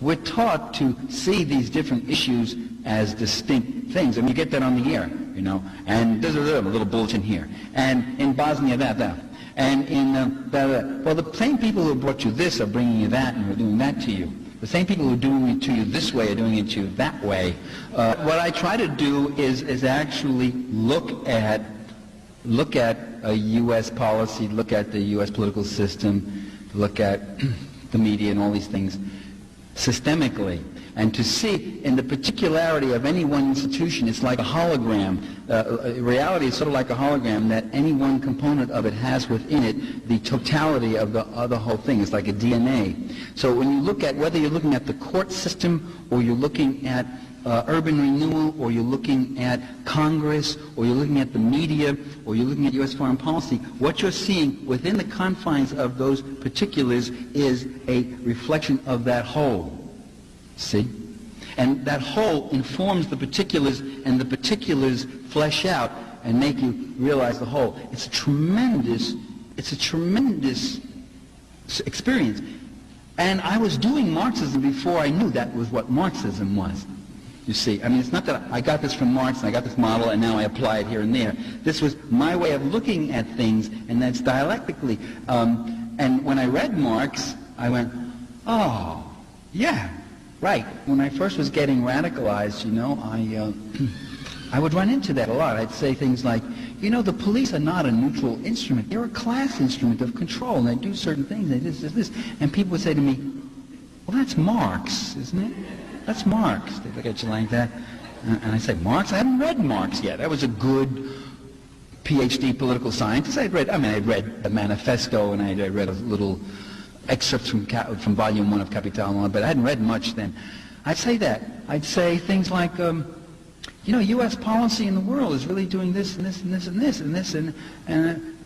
we're taught to see these different issues as distinct things. And you get that on the air, you know, and there's a little bulletin here. And in Bosnia, that. And in well, the same people who brought you this are bringing you that and are doing that to you. The same people who are doing it to you this way are doing it to you that way. What I try to do is actually look at a U.S. policy, look at the U.S. political system, look at the media and all these things systemically, and to see in the particularity of any one institution. It's like a hologram. Reality is sort of like a hologram, that any one component of it has within it the totality of the whole thing. It's like a DNA. So when you look at, whether you're looking at the court system, or you're looking at urban renewal, or you're looking at Congress, or you're looking at the media, or you're looking at U.S. foreign policy, what you're seeing within the confines of those particulars is a reflection of that whole. See? And that whole informs the particulars, and the particulars flesh out and make you realize the whole. It's a tremendous experience. And I was doing Marxism before I knew that was what Marxism was. You see, I mean, it's not that I got this from Marx and I got this model and now I apply it here and there. This was my way of looking at things, and that's dialectically. And when I read Marx, I went, oh, yeah, right. When I first was getting radicalized, you know, I would run into that a lot. I'd say things like, you know, the police are not a neutral instrument. They're a class instrument of control, and they do certain things. They this. And people would say to me, well, that's Marx, isn't it? That's Marx. They look at you like that. And I say, Marx? I haven't read Marx yet. I was a good PhD political scientist. I'd read the Manifesto, and I read a little excerpts from Volume 1 of Capital, but I hadn't read much then. I'd say that. I'd say things like, you know, U.S. policy in the world is really doing this and this and this and this and this, and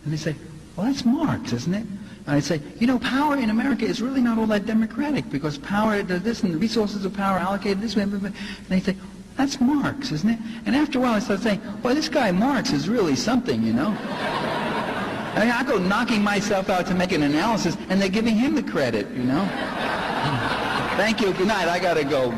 they say, well, that's Marx, isn't it? And I'd say, you know, power in America is really not all that democratic, because power does this, and the resources of power are allocated this way. And they say, that's Marx, isn't it? And after a while I started saying, well, this guy Marx is really something, you know. I mean, I go knocking myself out to make an analysis, and they're giving him the credit, you know. Thank you. Good night. I got to go.